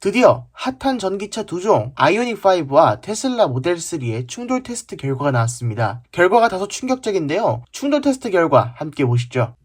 드디어 핫한 전기차 두종 아이오닉5와 테슬라 모델 3의 충돌 테스트 결과가 나왔습니다. 결과가 다소 충격적인데요. 충돌 테스트 결과 함께 보시죠.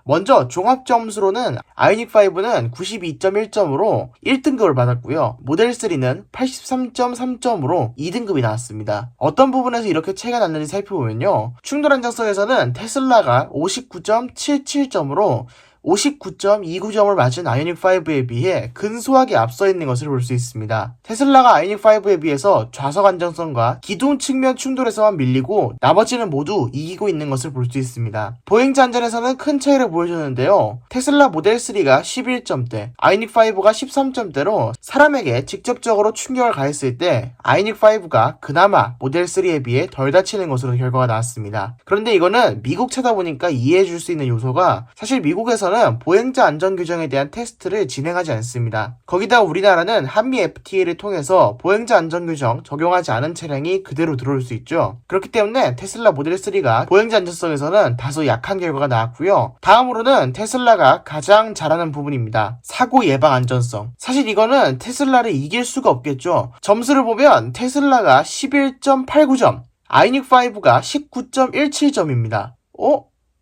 먼저 종합점수로는 아이오닉5는 92.1점으로 1등급을 받았고요. 모델 3는 83.3점으로 2등급이 나왔습니다. 어떤 부분에서 이렇게 차이가 났는지 살펴보면요. 충돌 안정성에서는 테슬라가 59.77점으로 59.29점을 맞은 아이오닉5에 비해 근소하게 앞서 있는 것을 볼 수 있습니다. 테슬라가 아이오닉5에 비해서 좌석 안정성과 기둥 측면 충돌에서만 밀리고 나머지는 모두 이기고 있는 것을 볼 수 있습니다. 보행자 안전에서는 큰 차이를 보여주는데요. 테슬라 모델 3가 11점대, 아이오닉5가 13점대로 사람에게 직접적으로 충격을 가했을 때 아이오닉5가 그나마 모델 3에 비해 덜 다치는 것으로 결과가 나왔습니다. 그런데 이거는 미국 차다 보니까 이해해줄 수 있는 요소가 사실 미국에서는 보행자 안전 규정에 대한 테스트를 진행하지 않습니다. 거기다 우리나라는 한미 FTA를 통해서 보행자 안전 규정 적용하지 않은 차량이 그대로 들어올 수 있죠. 그렇기 때문에 테슬라 모델 3가 보행자 안전성에서는 다소 약한 결과가 나왔고요. 다음으로는 테슬라가 가장 잘하는 부분입니다. 사고 예방 안전성. 사실 이거는 테슬라를 이길 수가 없겠죠. 점수를 보면 테슬라가 11.89점, 아이오닉5가 19.17점입니다.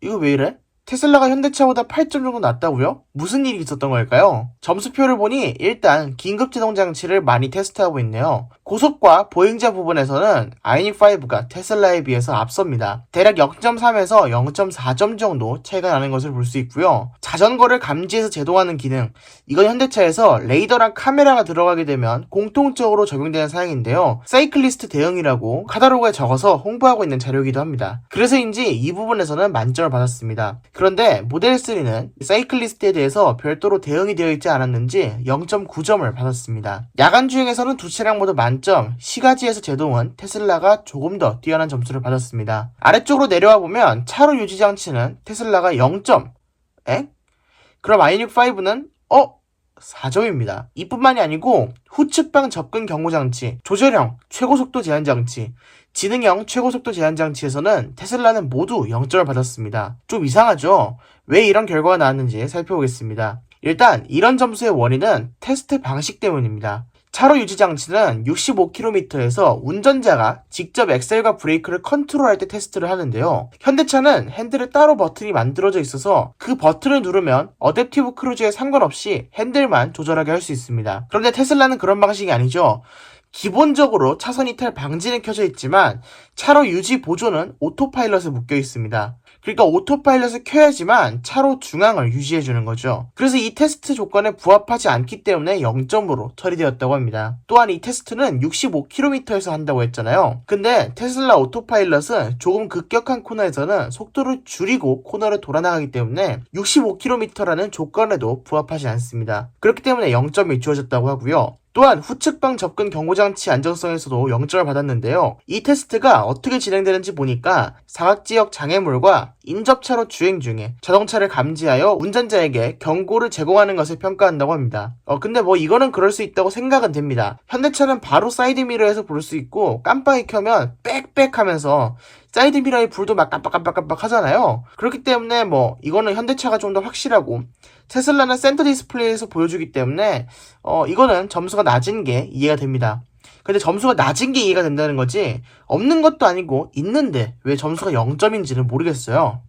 이거 왜 이래? 테슬라가 현대차보다 8점 정도 낮다고요? 무슨 일이 있었던 걸까요? 점수표를 보니 일단 긴급제동장치를 많이 테스트하고 있네요. 고속과 보행자 부분에서는 아이오닉5가 테슬라에 비해서 앞섭니다. 대략 0.3에서 0.4점 정도 차이가 나는 것을 볼 수 있고요. 자전거를 감지해서 제동하는 기능, 이건 현대차에서 레이더랑 카메라가 들어가게 되면 공통적으로 적용되는 사양인데요. 사이클리스트 대응이라고 카탈로그에 적어서 홍보하고 있는 자료이기도 합니다. 그래서인지 이 부분에서는 만점을 받았습니다. 그런데 모델 3는 사이클리스트에 대해서 별도로 대응이 되어 있지 않았는지 0.9점을 받았습니다. 야간 주행에서는 두 차량 모두 만점, 시가지에서 제동은 테슬라가 조금 더 뛰어난 점수를 받았습니다. 아래쪽으로 내려와 보면 차로 유지 장치는 테슬라가 0점. 그럼 아이오닉5는 4점입니다. 이뿐만이 아니고 후측방 접근 경고장치, 조절형 최고속도 제한장치, 지능형 최고속도 제한장치에서는 테슬라는 모두 0점을 받았습니다. 좀 이상하죠? 왜 이런 결과가 나왔는지 살펴보겠습니다. 일단 이런 점수의 원인은 테스트 방식 때문입니다. 차로 유지 장치는 65km에서 운전자가 직접 엑셀과 브레이크를 컨트롤할 때 테스트를 하는데요. 현대차는 핸들에 따로 버튼이 만들어져 있어서 그 버튼을 누르면 어댑티브 크루즈에 상관없이 핸들만 조절하게 할 수 있습니다. 그런데 테슬라는 그런 방식이 아니죠. 기본적으로 차선 이탈 방지는 켜져 있지만 차로 유지 보조는 오토파일럿에 묶여 있습니다. 그러니까 오토파일럿을 켜야지만 차로 중앙을 유지해주는 거죠. 그래서 이 테스트 조건에 부합하지 않기 때문에 0점으로 처리되었다고 합니다. 또한 이 테스트는 65km에서 한다고 했잖아요. 근데 테슬라 오토파일럿은 조금 급격한 코너에서는 속도를 줄이고 코너를 돌아나가기 때문에 65km라는 조건에도 부합하지 않습니다. 그렇기 때문에 0점이 주어졌다고 하고요. 또한 후측방 접근 경고장치 안정성에서도 0점을 받았는데요. 이 테스트가 어떻게 진행되는지 보니까 사각지역 장애물과 인접차로 주행 중에 자동차를 감지하여 운전자에게 경고를 제공하는 것을 평가한다고 합니다. 근데 이거는 그럴 수 있다고 생각은 됩니다. 현대차는 바로 사이드미러에서 볼 수 있고 깜빡이 켜면 빽빽 하면서 사이드미러의 불도 막 깜빡깜빡깜빡 하잖아요. 그렇기 때문에 이거는 현대차가 좀 더 확실하고 테슬라는 센터 디스플레이에서 보여주기 때문에 이거는 점수가 낮은 게 이해가 됩니다. 근데 점수가 낮은 게 이해가 된다는 거지 없는 것도 아니고 있는데 왜 점수가 0점인지는 모르겠어요.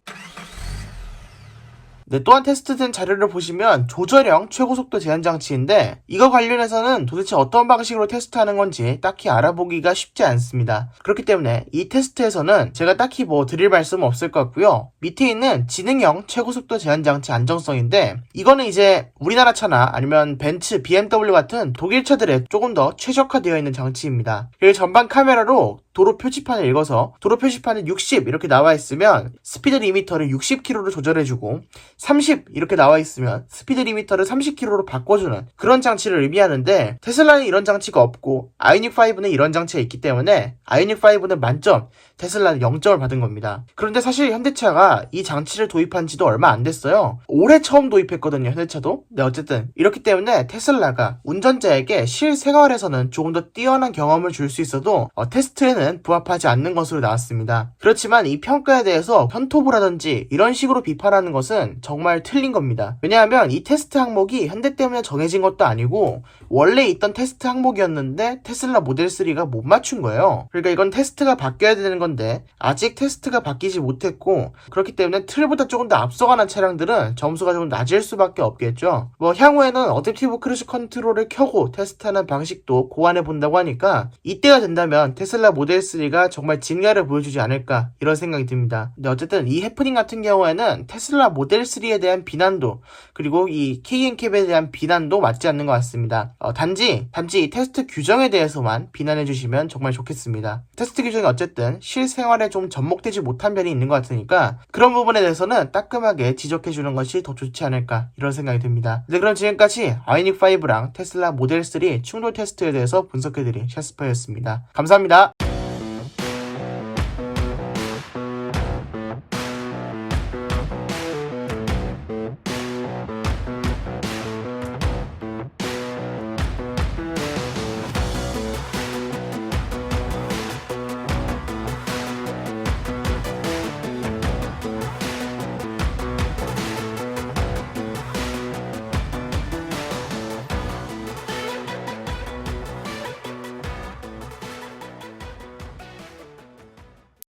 또한 테스트된 자료를 보시면 조절형 최고속도 제한장치인데 이거 관련해서는 도대체 어떤 방식으로 테스트하는 건지 딱히 알아보기가 쉽지 않습니다. 그렇기 때문에 이 테스트에서는 제가 딱히 드릴 말씀은 없을 것 같고요. 밑에 있는 지능형 최고속도 제한장치 안정성인데 이거는 이제 우리나라 차나 아니면 벤츠, BMW 같은 독일 차들에 조금 더 최적화되어 있는 장치입니다. 그리고 전방 카메라로 도로 표지판을 읽어서 도로 표지판에 60 이렇게 나와 있으면 스피드 리미터를 60km로 조절해주고 30 이렇게 나와 있으면 스피드 리미터를 30km로 바꿔주는 그런 장치를 의미하는데 테슬라는 이런 장치가 없고 아이오닉5는 이런 장치가 있기 때문에 아이오닉5는 만점, 테슬라는 0점을 받은 겁니다. 그런데 사실 현대차가 이 장치를 도입한 지도 얼마 안 됐어요. 올해 처음 도입했거든요, 현대차도. 네, 어쨌든 이렇기 때문에 테슬라가 운전자에게 실생활에서는 조금 더 뛰어난 경험을 줄 수 있어도 테스트에는 평가에는 부합하지 않는 것으로 나왔습니다. 그렇지만 이 평가에 대해서 현토부라든지 이런 식으로 비판하는 것은 정말 틀린 겁니다. 왜냐하면 이 테스트 항목이 현대 때문에 정해진 것도 아니고 원래 있던 테스트 항목이었는데 테슬라 모델 3가 못 맞춘 거예요. 그러니까 이건 테스트가 바뀌어야 되는 건데 아직 테스트가 바뀌지 못했고, 그렇기 때문에 틀보다 조금 더 앞서가는 차량들은 점수가 좀 낮을 수밖에 없겠죠. 향후에는 어댑티브 크루즈 컨트롤을 켜고 테스트하는 방식도 고안해 본다고 하니까 이때가 된다면 테슬라 모델 3가 정말 진가를 보여주지 않을까, 이런 생각이 듭니다. 근데 어쨌든 이 해프닝 같은 경우에는 테슬라 모델 3에 대한 비난도, 그리고 이 KNCAP에 대한 비난도 맞지 않는 것 같습니다. 단지 이 테스트 규정에 대해서만 비난해 주시면 정말 좋겠습니다. 테스트 규정이 어쨌든 실생활에 좀 접목되지 못한 면이 있는 것 같으니까 그런 부분에 대해서는 따끔하게 지적해 주는 것이 더 좋지 않을까, 이런 생각이 듭니다. 네, 그럼 지금까지 아이닉5랑 테슬라 모델 3 충돌 테스트에 대해서 분석해 드린 샤스퍼였습니다. 감사합니다.